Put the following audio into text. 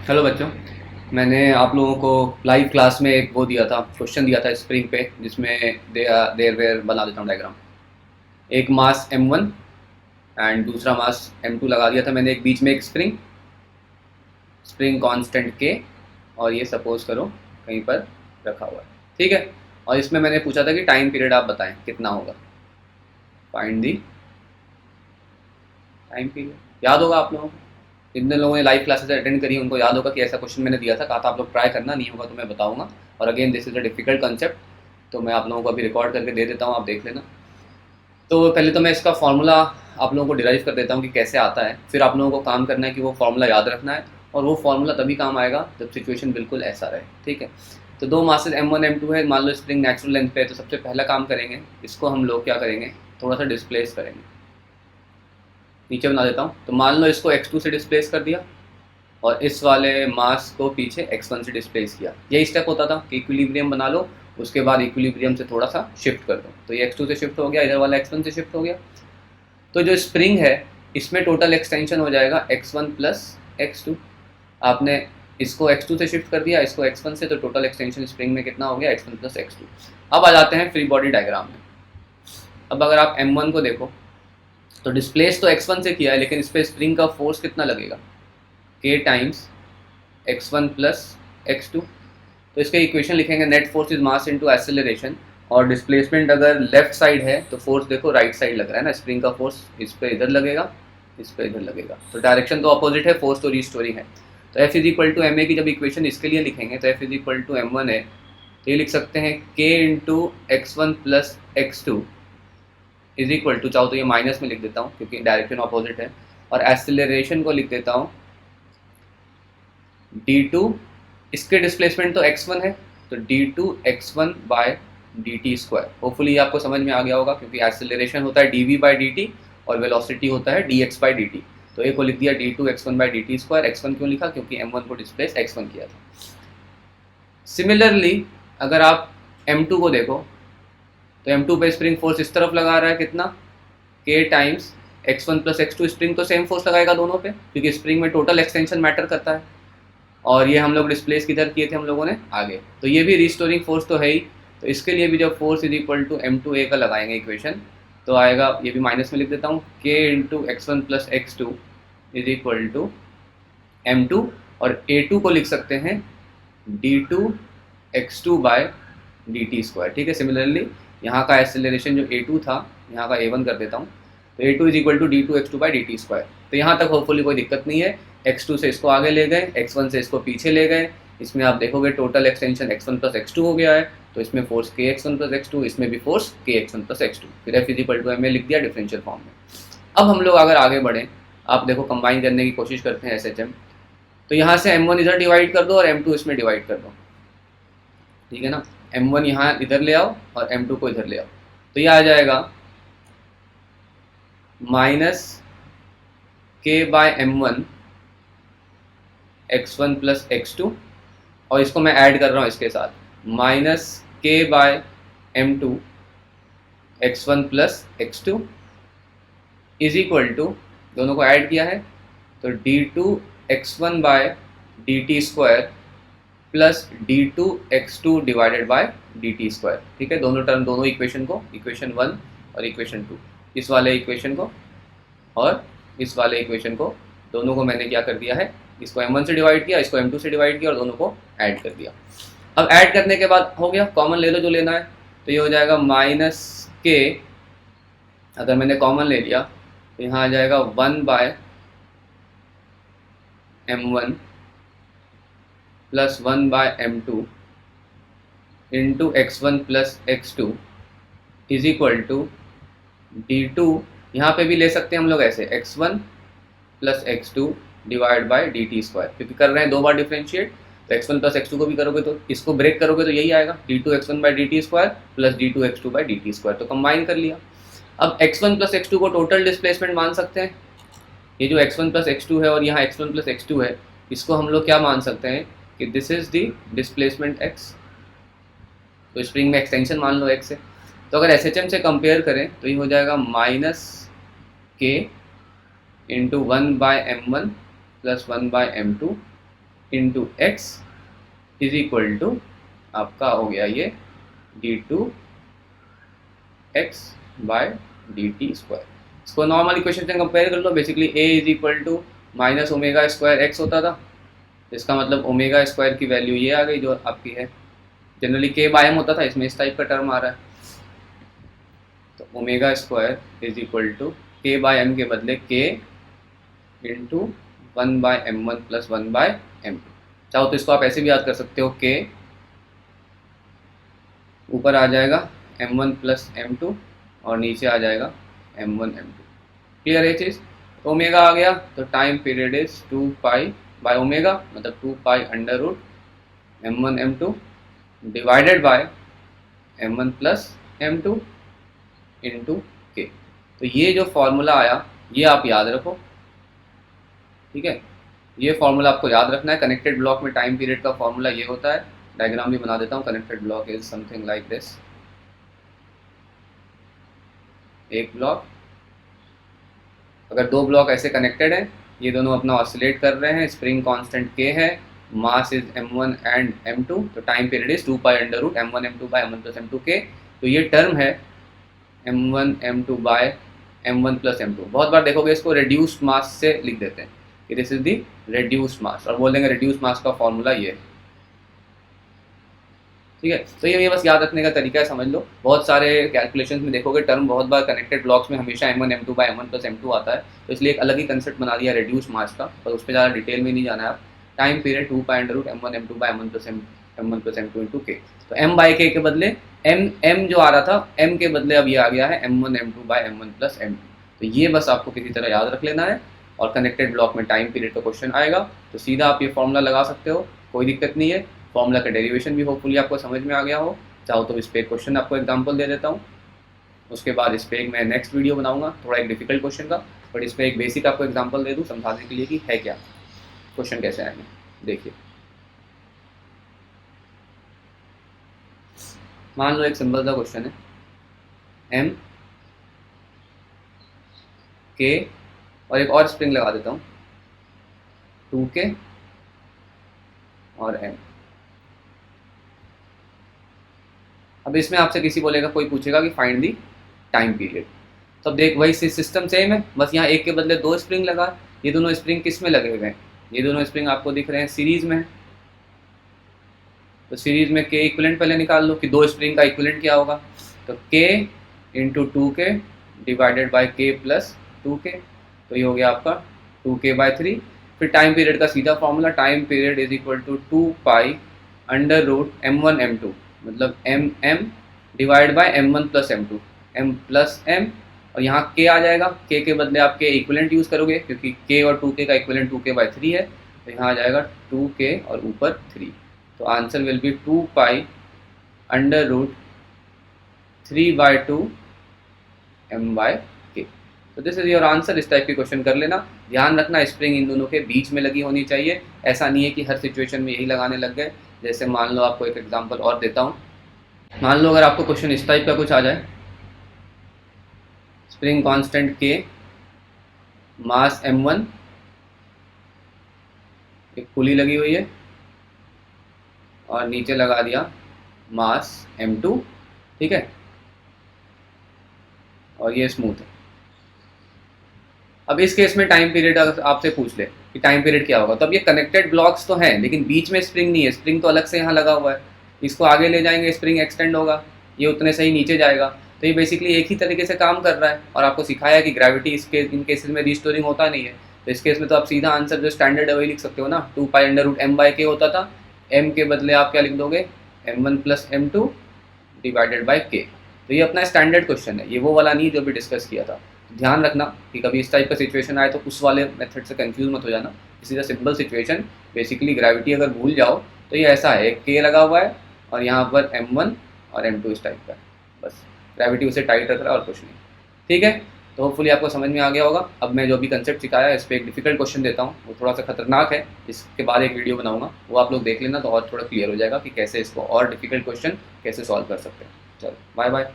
Hello बच्चों। मैंने आप लोगों को लाइव क्लास में एक वो दिया था, क्वेश्चन दिया था स्प्रिंग पे, जिसमें देर वेयर बना देता हूँ डायग्राम। एक मास m1 एंड दूसरा मास m2 लगा दिया था मैंने, एक बीच में एक स्प्रिंग स्प्रिंग कांस्टेंट के, और ये सपोज करो कहीं पर रखा हुआ है, ठीक है। और इसमें मैंने पूछा था कि टाइम पीरियड आप बताएं कितना होगा। Find the time period. याद होगा आप लोगों को, जितने लोगों ने लाइव क्लासेस अटेंड करी उनको याद होगा कि ऐसा क्वेश्चन मैंने दिया था, कहा था आप लोग ट्राई करना, नहीं होगा तो मैं बताऊंगा। और again this is a difficult concept, तो मैं आप लोगों को अभी रिकॉर्ड करके दे देता हूँ, आप देख लेना। तो पहले तो मैं इसका फॉर्मूला आप लोगों को डिराइव कर देता हूँ कि कैसे आता है, फिर आप लोगों को काम करना है कि वो फॉर्मूला याद रखना है, और वो फॉर्मूला तभी काम आएगा जब सिचुएशन बिल्कुल ऐसा रहे, ठीक है। तो दो मासेस m1 m2 है, मान लो स्प्रिंग नेचुरल लेंथ पे है, तो सबसे पहला काम करेंगे, इसको हम लोग क्या करेंगे, थोड़ा सा डिस्प्लेस करेंगे। नीचे बना देता हूँ, तो मान लो इसको x2 से डिस्प्लेस कर दिया और इस वाले मास को पीछे x1 से डिस्प्लेस किया। यही स्टेप होता था कि इक्विलिब्रियम बना लो, उसके बाद इक्विलिब्रियम से थोड़ा सा शिफ्ट कर दो, तो ये x2 से शिफ्ट हो गया, इधर वाला x1 से शिफ्ट हो गया। तो जो स्प्रिंग है इसमें टोटल एक्सटेंशन हो जाएगा x1 प्लस x2। आपने इसको x2 से शिफ्ट कर दिया, इसको x1 से, तो टोटल एक्सटेंशन स्प्रिंग में कितना हो गया, x1 प्लस x2। अब आ जाते हैं फ्री बॉडी डायग्राम में। अब अगर आप m1 को देखो तो डिस्प्लेस तो x1 से किया है, लेकिन इस पर स्प्रिंग का फोर्स कितना लगेगा, k times x1 plus x2। तो इसका इक्वेशन लिखेंगे, net force is mass into acceleration, और डिस्प्लेसमेंट अगर लेफ्ट साइड है तो फोर्स देखो राइट साइड लग रहा है ना, स्प्रिंग का फोर्स इस पे इधर लगेगा, इस पे इधर लगेगा, तो डायरेक्शन तो अपोजिट है, फोर्स तो रीस्टोरिंग है। तो F is equal to M A की जब इक्वेशन इसके लिए लिखेंगे तो F is equal to m1 है, तो ये लिख सकते हैं k into x1 plus x2 is equal to, चाहो तो ये माइनस में लिख देता हूँ क्योंकि डायरेक्शन अपोजिट है, और एक्सेलरेशन को लिख देता हूँ d2, इसके डिस्प्लेसमेंट तो x1 है, तो d2 x1 by D T square. Hopefully आपको समझ में आ गया होगा, क्योंकि एक्सेलरेशन होता है dv बाई dt और वेलोसिटी होता है dx बाई dt। तो ए को लिख दिया d2 x1 by D T square. x1 क्यों लिखा, क्योंकि m1 को डिस्प्लेस x1 किया था। सिमिलरली अगर आप m2 को देखो तो m2 पे स्प्रिंग फोर्स इस तरफ लगा रहा है कितना, k times x1 plus x2। Spring तो सेम फोर्स लगाएगा दोनों पे, क्योंकि स्प्रिंग में टोटल एक्सटेंशन मैटर करता है, और ये हम लोग डिस्प्लेस किधर किए थे हम लोगों ने, आगे। तो ये भी रिस्टोरिंग फोर्स तो है ही, तो इसके लिए भी जब force is equal to m2a का लगाएंगे इक्वेशन, तो आएगा, ये भी माइनस में लिख देता हूँ, k into X one plus X two is equal to m2, और a2 को लिख सकते हैं d2 x2 bye D T square, ठीक है। सिमिलरली यहाँ का एक्सेलरेशन जो a2 था, यहाँ का a1 कर देता हूँ, तो a2 is equal to d2 x2 by D T square. तो यहाँ तक होपफुली कोई दिक्कत नहीं है। x2 से इसको आगे ले गए, x1 से इसको पीछे ले गए, इसमें आप देखोगे total extension x1 plus x2 हो गया है, तो इसमें force k x1 plus x2, इसमें भी force k x1 plus x2। फिर f is equal to M A लिख दिया डिफरेंशियल फॉर्म में। अब हम लोग अगर आगे बढ़ें, आप देखो कंबाइन करने की कोशिश करते हैं SHM, तो यहाँ से m1 इधर डिवाइड कर दो और m2 इसमें डिवाइड कर दो, ठीक है ना। m1 यहाँ इधर ले आओ और m2 को इधर ले आओ, तो ये आ जाएगा minus k bye m1 x1 plus x2, और इसको मैं ऐड कर रहा हूँ इसके साथ, minus k by m2 x1 plus x2 is equal to, दोनों को ऐड किया है तो d2 x1 by D T square plus d2 x2 divided by D T square, ठीक है। दोनों टर्म, दोनों इक्वेशन को, इक्वेशन 1 और इक्वेशन 2, इस वाले इक्वेशन को और इस वाले इक्वेशन को, दोनों को मैंने क्या कर दिया है, इसको m1 से डिवाइड किया, इसको m2 से डिवाइड किया, और दोनों को ऐड कर दिया। अब ऐड करने के बाद हो गया, कॉमन ले लो जो लेना है, तो ये हो जाएगा माइनस के, अगर मैंने कॉमन ले लिया तो यहाँ आ जाएगा 1 by m1 plus 1 by m2 into x1 plus x2 is equal to d2, यहाँ पे भी ले सकते हैं हम लोग ऐसे, x1 plus x2 divide by D T square, क्योंकि कर रहे हैं दो बार डिफ्रेंशिएट, तो x1 प्लस x2 को भी करोगे तो इसको ब्रेक करोगे तो यही आएगा, d2 x1 by D T square plus d2 x2 by D T square, तो कंबाइन कर लिया। अब x1 प्लस x2 को टोटल डिस्प्लेसमेंट मान सकते हैं, ये जो x1 प्लस x2 है और यहाँ x1 प्लस x2 है, इसको हम लोग क्या मान सकते हैं कि this is the displacement x, तो स्प्रिंग में एक्सटेंशन मान लो x से। तो अगर SHM से कंपेयर करें तो ये हो जाएगा माइनस के into 1 by m1 plus 1 by m2 into x is equal to आपका हो गया ये d2 x by D T square. इसको नॉर्मल इक्वेशन से कंपेयर कर लो। Basically a is equal to minus omega square x होता था, इसका मतलब ओमेगा स्क्वायर की वैल्यू ये आ गई जो आपकी है। जनरली k बाय m होता था, इसमें इस टाइप का टर्म आ रहा है, तो omega square is equal to k by m के बदले k into 1 by m1 plus 1 by m2। चाहो तो इसको आप ऐसे भी याद कर सकते हो, k ऊपर आ जाएगा m1 प्लस m2 और नीचे आ जाएगा m1 m2। क्लियर है चीज़? ओमेगा आ गया तो time period is 2 pi by omega, मतलब 2 pi under root m1 m2 divided by m1 plus m2 into K. तो ये जो फॉर्मूला आया ये आप याद रखो, ठीक है? ये फॉर्मूला आपको याद रखना है। कनेक्टेड ब्लॉक में टाइम पीरियड का फॉर्मूला ये होता है। डायग्राम भी बना देता हूँ। Connected block is something like this. एक ब्लॉक, अगर दो ब्लॉक ऐसे कनेक्टेड हैं, ये दोनों अपना ऑसिलेट कर रहे हैं, स्प्रिंग कांस्टेंट k है, mass is m1 and m2, तो time period is 2 pi under root m1 m2 by m1 plus m2k। तो ये टर्म है m1 m2 by m1 plus m2। बहुत बार देखोगे इसको रेड्यूस्ड मास से लिख देते हैं कि दिस इज द रेड्यूस्ड मास, और बोल देंगे रेड्यूस्ड मास का फॉर्मूला ये है, ठीक है? तो ये बस याद रखने का तरीका है, समझ लो। बहुत सारे कैलकुलेशंस में देखोगे टर्म बहुत बार कनेक्टेड ब्लॉक्स में हमेशा m1 m2 by m1 plus m2 आता है, तो इसलिए एक अलग ही कंसेप्ट बना दिया रेड्यूस मास का, पर उस पर ज़्यादा डिटेल में नहीं जाना है आप। Time period 2 pi under root m1 m2 by m1 plus m2 into k। तो m बाई k के बदले m जो आ रहा था m के बदले अब ये आ गया है m1 m2 by m1 plus m2। तो ये बस आपको किसी तरह याद रख लेना है, और कनेक्टेड ब्लॉक में टाइम पीरियड का क्वेश्चन आएगा तो सीधा आप ये फॉर्मूला लगा सकते हो, कोई दिक्कत नहीं है। फॉर्मूला का डेरिवेशन भी होपफुली आपको समझ में आ गया हो। चाहो तो इस पर क्वेश्चन आपको एग्जांपल दे देता हूँ, उसके बाद इस पर एक मैं नेक्स्ट वीडियो बनाऊंगा थोड़ा एक डिफिकल्ट क्वेश्चन का, बट इस पर एक बेसिक आपको एग्जांपल दे दूँ समझाने के लिए कि है क्या, क्वेश्चन कैसे आएंगे। देखिए, मान लो एक सिंपल सा क्वेश्चन है, m k और एक और स्प्रिंग लगा देता हूँ 2k और m। अब इसमें आपसे किसी बोलेगा, कोई पूछेगा कि फाइंड दी टाइम पीरियड, तो अब देख वही सिस्टम सेम है, बस यहाँ एक के बदले दो स्प्रिंग लगा। ये दोनों स्प्रिंग किस में लगे हुए हैं? ये दोनों स्प्रिंग आपको दिख रहे हैं सीरीज में है, तो सीरीज में k इक्विवेलेंट पहले निकाल लो कि दो स्प्रिंग का इक्विवेलेंट क्या होगा, तो k into 2k divided by k plus 2k, तो ये हो गया आपका 2k बाई 3। फिर टाइम पीरियड का सीधा formula, time period is equal to 2 pi under root m1 m2, मतलब m divide by m1 plus m2, m plus m, और यहाँ k आ जाएगा। k के बदले आप k इक्विवेलेंट यूज़ करोगे क्योंकि k और 2k का इक्विवेलेंट 2k बाई 3 है, तो यहाँ आ जाएगा 2k और ऊपर 3, तो answer will be 2 pi under root 3 by 2 m by k। तो दिस इज योर आंसर। इस टाइप के क्वेश्चन कर लेना। ध्यान रखना स्प्रिंग इन दोनों के बीच में लगी होनी चाहिए, ऐसा नहीं है कि हर सिचुएशन में यही लगाने लग गए। जैसे मान लो आपको एक एग्जांपल और देता हूँ, मान लो अगर आपको क्वेश्चन इस टाइप का कुछ आ जाए, स्प्रिंग कांस्टेंट k, मास m1, एक पुली लगी हुई है और नीचे लगा दिया मास m2, ठीक है, और ये स्मूथ है। अब इस केस में टाइम पीरियड अगर आपसे पूछ ले कि टाइम पीरियड क्या होगा, तो अब ये कनेक्टेड ब्लॉक्स तो हैं लेकिन बीच में स्प्रिंग नहीं है, स्प्रिंग तो अलग से यहाँ लगा हुआ है। इसको आगे ले जाएंगे स्प्रिंग एक्सटेंड होगा, ये उतने से ही नीचे जाएगा, तो ये बेसिकली एक ही तरीके से काम कर रहा है। और आपको सिखाया कि ग्रेविटी इन केसेस में रिस्टोरिंग होता नहीं है, तो इस केस में तो आप सीधा आंसर जो स्टैंडर्ड है वही लिख सकते हो ना, 2 pi under root m by k होता था, m के बदले आप क्या लिख दोगे m1 plus m2 divided by k। तो ये अपना स्टैंडर्ड क्वेश्चन है, ये वो वाला नहीं जो भी डिस्कस किया था। ध्यान रखना कि कभी इस टाइप का सिचुएशन आए तो उस वाले मेथड से कंफ्यूज मत हो जाना। इसी तरह सिंपल सिचुएशन, बेसिकली ग्रेविटी अगर भूल जाओ तो ये ऐसा है, एक k लगा हुआ है और यहाँ पर m1 और m2 इस टाइप का है, बस ग्रेविटी उसे टाइट रख रहा है और कुछ नहीं, ठीक है। तो होपफुली आपको समझ में आ गया होगा। अब मैं जो भी कंसेप्ट सिखाया इस पर एक डिफिकल्ट क्वेश्चन देता हूँ, वो थोड़ा सा खतरनाक है, इसके बाद एक वीडियो बनाऊंगा, वो आप लोग देख लेना तो और थोड़ा क्लियर हो जाएगा कि कैसे इसको और डिफिकल्ट क्वेश्चन कैसे सॉल्व कर सकते हैं। चलो बाय बाय।